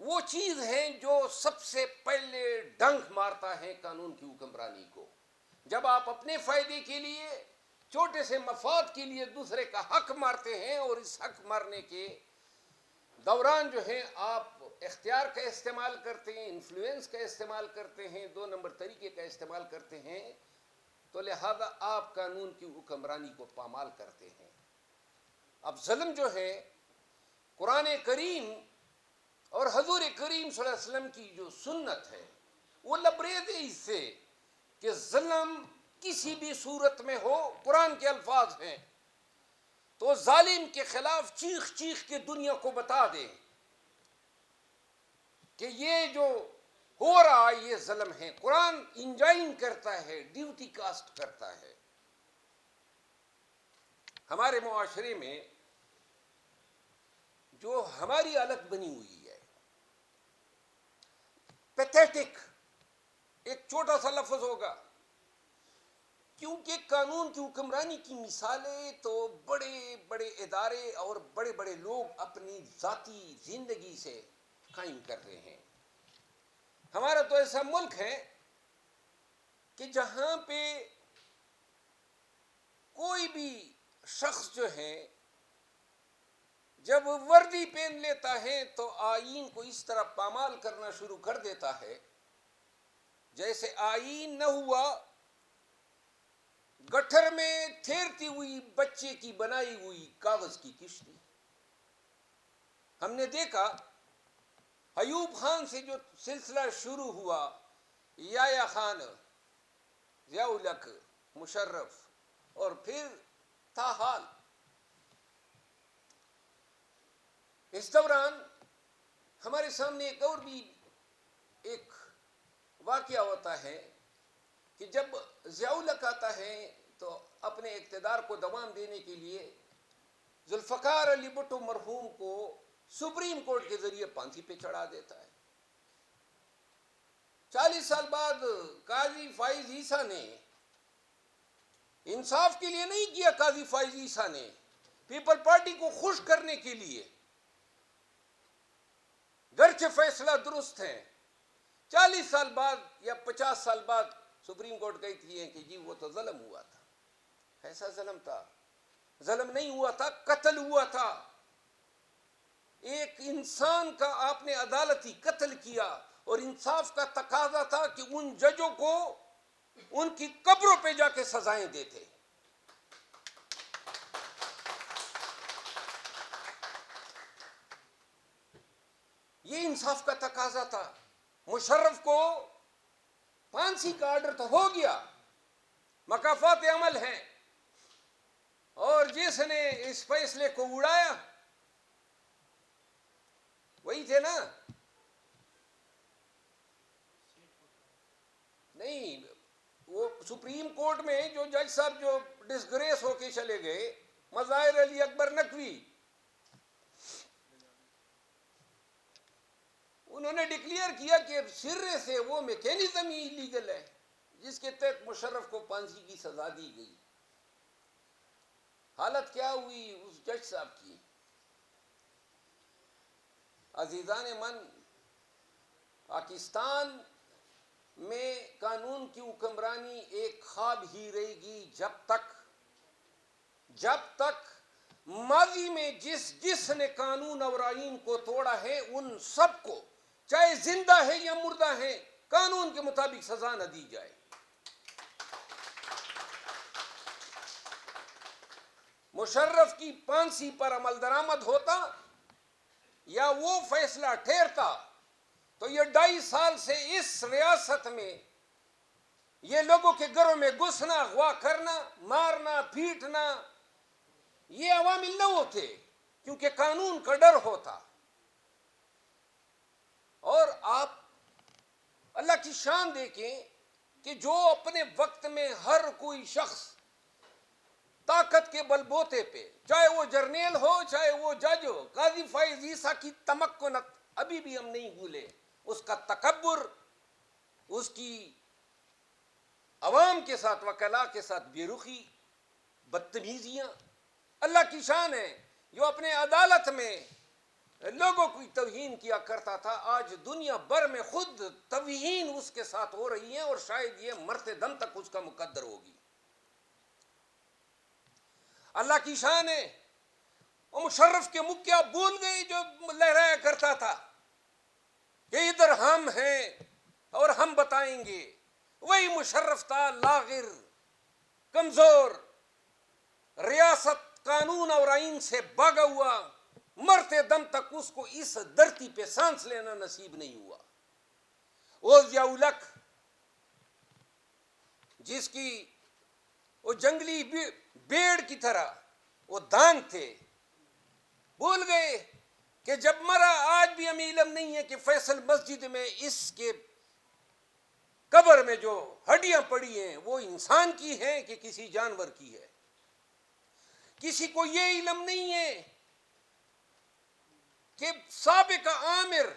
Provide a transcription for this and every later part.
وہ چیز ہے جو سب سے پہلے ڈنک مارتا ہے قانون کی حکمرانی کو. جب آپ اپنے فائدے کے لیے چھوٹے سے مفاد کے لیے دوسرے کا حق مارتے ہیں اور اس حق مارنے کے دوران جو ہے آپ اختیار کا استعمال کرتے ہیں, انفلوئنس کا استعمال کرتے ہیں, 2 نمبر طریقے کا استعمال کرتے ہیں, تو لہذا آپ قانون کی حکمرانی کو پامال کرتے ہیں. اب ظلم جو ہے قرآن کریم اور حضور کریم صلی اللہ علیہ وسلم کی جو سنت ہے وہ لبریز ہے اس سے کہ ظلم کسی بھی صورت میں ہو, قرآن کے الفاظ ہیں, تو ظالم کے خلاف چیخ چیخ کے دنیا کو بتا دے کہ یہ جو ہو رہا ہے یہ ظلم ہے. قرآن انجائن کرتا ہے, ڈیوٹی کاسٹ کرتا ہے. ہمارے معاشرے میں جو ہماری حالت بنی ہوئی ہے, پیتھیٹک ایک چھوٹا سا لفظ ہوگا, کیونکہ قانون کی حکمرانی کی مثالیں تو بڑے بڑے ادارے اور بڑے بڑے لوگ اپنی ذاتی زندگی سے قائم کر رہے ہیں. ہمارا تو ایسا ملک ہے کہ جہاں پہ کوئی بھی شخص جو ہے جب وردی پہن لیتا ہے تو آئین کو اس طرح پامال کرنا شروع کر دیتا ہے جیسے آئین نہ ہوا گٹھر میں تھیرتی ہوئی بچے کی بنائی ہوئی کاغذ کی کشتی. ہم نے دیکھا ایوب خان سے جو سلسلہ شروع ہوا, یحییٰ خان, ضیاء الحق, مشرف, اور پھر تاحال, اس دوران ہمارے سامنے ایک اور بھی ایک واقعہ ہوتا ہے کہ جب ضیاء الحق آتا ہے تو اپنے اقتدار کو دوام دینے کے لیے ذوالفقار علی بھٹو مرحوم کو سپریم کورٹ کے ذریعے پھانسی پہ چڑھا دیتا ہے. 40 سال بعد قاضی فائز عیسیٰ نے انصاف کے لیے نہیں کیا, قاضی فائز عیسیٰ نے پیپل پارٹی کو خوش کرنے کے لیے, گرچہ فیصلہ درست ہے, 40 سال بعد یا 50 سال بعد سپریم کورٹ کہتی ہے کہ جی وہ تو ظلم ہوا تھا. ایسا ظلم تھا؟ ظلم نہیں ہوا تھا, قتل ہوا تھا. ایک انسان کا آپ نے عدالتی قتل کیا, اور انصاف کا تقاضا تھا کہ ان ججوں کو ان کی قبروں پہ جا کے سزائیں دیتے. یہ انصاف کا تقاضا تھا. مشرف کو پھانسی کا آرڈر تو ہو گیا, مکافات عمل ہیں, اور جس نے اس فیصلے کو اڑایا وہی تھے نا. نہیں, وہ سپریم کورٹ میں جو جج صاحب جو ڈسگریس ہو کے چلے گئے, مظاہر علی اکبر نقوی, انہوں نے ڈکلیئر کیا کہ سرے سے وہ میکینزم ہی لیگل ہے جس کے تحت مشرف کو پھانسی کی سزا دی گئی. حالت کیا ہوئی اس جج صاحب کی؟ عزیزان من, پاکستان میں قانون کی حکمرانی ایک خواب ہی رہے گی جب تک ماضی میں جس نے قانون اور آئین کو توڑا ہے ان سب کو, چاہے زندہ ہے یا مردہ ہے, قانون کے مطابق سزا نہ دی جائے. مشرف کی پھانسی پر عمل درآمد ہوتا یا وہ فیصلہ ٹھہرتا تو یہ 2.5 سال سے اس ریاست میں یہ لوگوں کے گھروں میں گھسنا, اغوا کرنا, مارنا, پیٹنا, یہ عوامل نہ ہوتے, کیونکہ قانون کا ڈر ہوتا. اور آپ اللہ کی شان دیکھیں کہ جو اپنے وقت میں ہر کوئی شخص طاقت کے بل بوتے پہ, چاہے وہ جرنیل ہو چاہے وہ جج ہو, قاضی فائز عیسیٰ کی تمکنت ابھی بھی ہم نہیں بھولے, اس کا تکبر, اس کی عوام کے ساتھ وکلاء کے ساتھ بے رخی, بدتمیزیاں. اللہ کی شان ہے جو اپنے عدالت میں لوگوں کی توہین کیا کرتا تھا، آج دنیا بھر میں خود توہین اس کے ساتھ ہو رہی ہے، اور شاید یہ مرتے دم تک اس کا مقدر ہوگی۔ اللہ کی شان ہے، وہ مشرف کے منہ کیا بھول گئی جو لہرایا کرتا تھا کہ ادھر ہم ہیں اور ہم بتائیں گے۔ وہی مشرف تھا، لاغر، کمزور، ریاست، قانون اور آئین سے بھاگا ہوا، مرتے دم تک اس کو اس دھرتی پہ سانس لینا نصیب نہیں ہوا۔ وہ ضیاء الحق جس کی وہ جنگلی بیڑ کی طرح وہ دانت تھے، بھول گئے کہ جب مرا آج بھی ہمیں علم نہیں ہے کہ فیصل مسجد میں اس کے قبر میں جو ہڈیاں پڑی ہیں وہ انسان کی ہیں کہ کسی جانور کی ہے۔ کسی کو یہ علم نہیں ہے کہ سابق عامر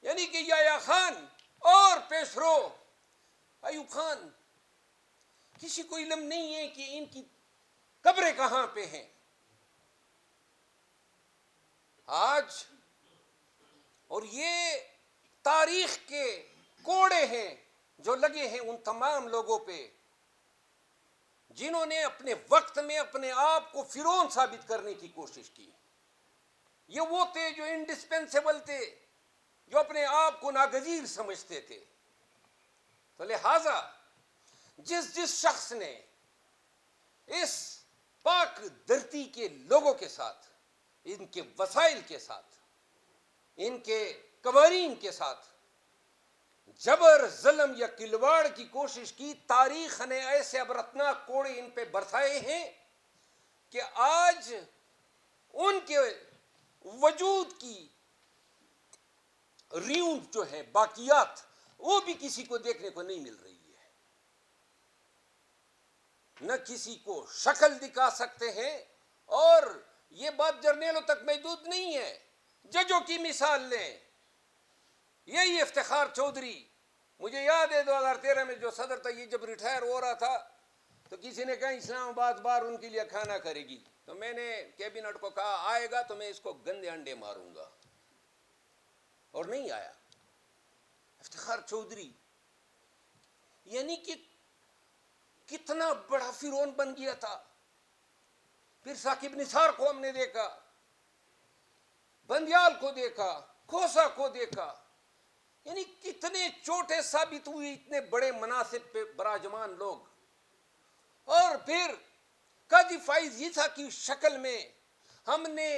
یعنی کہ یحییٰ خان اور پیشرو ایوب خان، کسی کو علم نہیں ہے کہ ان کی قبریں کہاں پہ ہیں۔ آج اور یہ تاریخ کے کوڑے ہیں جو لگے ہیں ان تمام لوگوں پہ جنہوں نے اپنے وقت میں اپنے آپ کو فرعون ثابت کرنے کی کوشش کی۔ یہ وہ تھے جو انڈسپینسیبل تھے، جو اپنے آپ کو ناگزیر سمجھتے تھے۔ تو لہذا جس شخص نے اس پاک دھرتی کے لوگوں کے ساتھ، ان کے وسائل کے ساتھ، ان کے قوانین کے ساتھ جبر، ظلم یا کھلواڑ کی کوشش کی، تاریخ نے ایسے عبرتناک کوڑے ان پہ برسائے ہیں کہ آج ان کے وجود کی ریون جو ہے، باقیات، وہ بھی کسی کو دیکھنے کو نہیں مل رہی ہے۔ نہ کسی کو شکل دکھا سکتے ہیں، اور یہ بات جرنیلوں تک محدود نہیں ہے۔ ججوں کی مثال لیں، یہی افتخار چودھری، مجھے یاد ہے 2013 میں جو صدر تھا، یہ جب ریٹائر ہو رہا تھا تو کسی نے کہا اسلام آباد بار ان کے لیے کھانا کرے گی، تو میں نے کیبنٹ کو کہا آئے گا تو میں اس کو گندے انڈے ماروں گا، اور نہیں آیا۔ افتخار چودھری یعنی کہ کتنا بڑا فرعون بن گیا تھا۔ پھر ثاقب نثار کو ہم نے دیکھا، بندیال کو دیکھا، کھوسا کو دیکھا، یعنی کتنے چھوٹے ثابت ہوئے اتنے بڑے مناصب پہ براجمان لوگ۔ اور پھر قاضی فائز عیسیٰ کی شکل میں ہم نے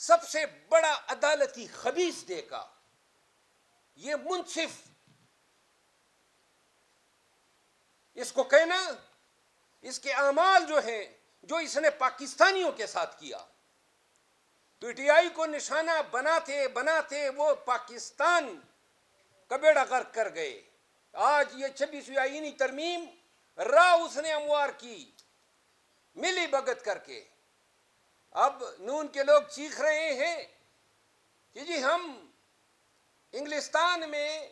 سب سے بڑا عدالتی خبیث دیکھا، یہ منصف، اس کو کہنا، اس کے اعمال جو ہیں جو اس نے پاکستانیوں کے ساتھ کیا، پی ٹی آئی کو نشانہ بناتے بناتے وہ پاکستان کا بیڑا غرق کر گئے۔ آج یہ 26ویں آئینی ترمیم راہ اس نے ہموار کی ملی بھگت کر کے۔ اب نون کے لوگ چیخ رہے ہیں کہ جی ہم انگلستان میں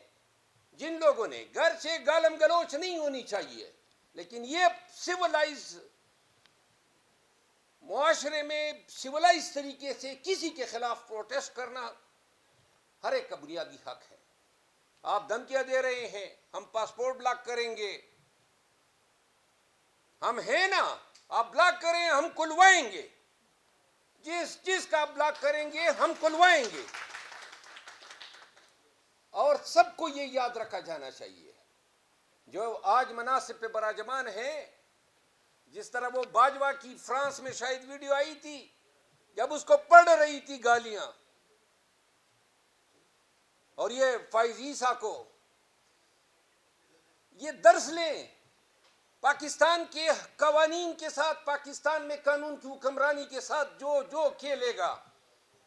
جن لوگوں نے، گھر سے گالم گلوچ نہیں ہونی چاہیے، لیکن یہ سیولائز معاشرے میں سیولائز طریقے سے کسی کے خلاف پروٹیسٹ کرنا ہر ایک کا بنیادی حق ہے۔ آپ دھمکیاں دے رہے ہیں ہم پاسپورٹ بلاک کریں گے، ہم ہیں نا، آپ بلاک کریں ہم کھلوائیں گے، جس کا آپ بلاک کریں گے ہم کھلوائیں گے۔ اور سب کو یہ یاد رکھا جانا چاہیے جو آج مناصب پہ براجمان ہیں، جس طرح وہ باجوہ کی فرانس میں شاید ویڈیو آئی تھی جب اس کو پڑھ رہی تھی گالیاں، اور یہ فائز عیسیٰ کو یہ درس لیں، پاکستان کے قوانین کے ساتھ، پاکستان میں قانون کی حکمرانی کے ساتھ جو کھیلے گا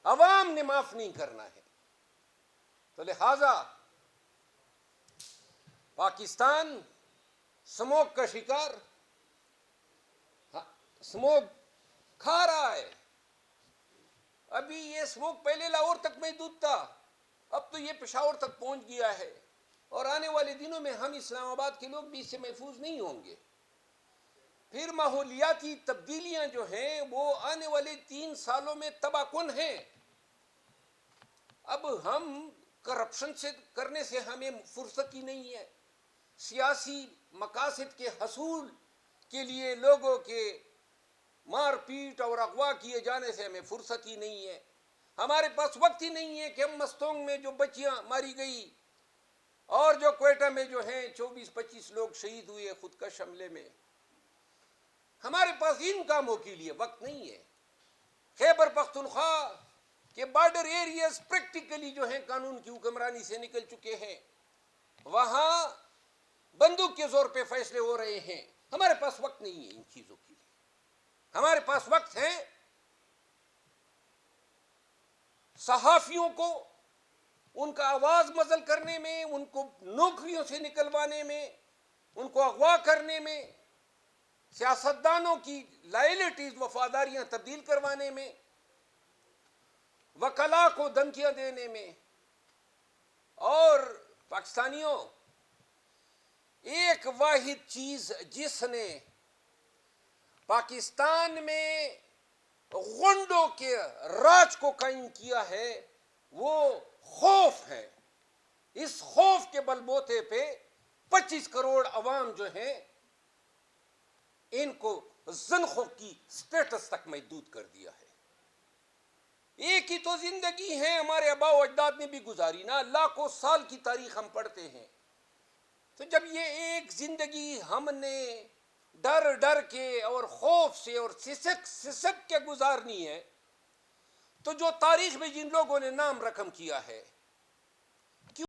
عوام نے معاف نہیں کرنا ہے۔ تو لہذا پاکستان سموگ کا شکار، سموگ کھا رہا ہے۔ ابھی یہ سموگ پہلے لاہور تک محدود تھا، اب تو یہ پشاور تک پہنچ گیا ہے، اور آنے والے دنوں میں ہم اسلام آباد کے لوگ بھی اس سے محفوظ نہیں ہوں گے۔ پھر ماحولیاتی تبدیلیاں جو ہیں وہ آنے والے 3 سالوں میں تباہ کن ہیں۔ اب ہم کرپشن سے کرنے سے ہمیں فرصت ہی نہیں ہے، سیاسی مقاصد کے حصول کے لیے لوگوں کے مار پیٹ اور اغوا کیے جانے سے ہمیں فرصت ہی نہیں ہے، ہمارے پاس وقت ہی نہیں ہے کہ ہم مستونگ میں جو بچیاں ماری گئی اور جو کوئٹہ میں جو ہیں 24-25 لوگ شہید ہوئے خودکش حملے میں، ہمارے پاس ان کاموں کے لیے وقت نہیں ہے۔ خیبر پختونخوا کے بارڈر ایریاز پریکٹیکلی جو ہیں قانون کی حکمرانی سے نکل چکے ہیں، وہاں بندوق کے زور پہ فیصلے ہو رہے ہیں، ہمارے پاس وقت نہیں ہے ان چیزوں کے لیے، ہمارے پاس وقت ہے صحافیوں کو ان کا آواز مزل کرنے میں، ان کو نوکریوں سے نکلوانے میں، ان کو اغوا کرنے میں، سیاستدانوں کی لائلٹیز وفاداریاں تبدیل کروانے میں، وکلاء کو دھمکیاں دینے میں۔ اور پاکستانیوں، ایک واحد چیز جس نے پاکستان میں غنڈوں کے راج کو قائم کیا ہے وہ خوف ہے۔ اس خوف کے بل بوتے پہ 25 کروڑ عوام جو ہیں ان کو زنخوں کی سٹیٹس تک محدود کر دیا ہے۔ ایک ہی تو زندگی ہے ہمارے آباء و اجداد نے بھی گزاری نا، لاکھوں سال کی تاریخ ہم پڑھتے ہیں، تو جب یہ ایک زندگی ہم نے ڈر ڈر کے اور خوف سے اور سسک کے گزارنی ہے، تو جو تاریخ میں جن لوگوں نے نام رقم کیا ہے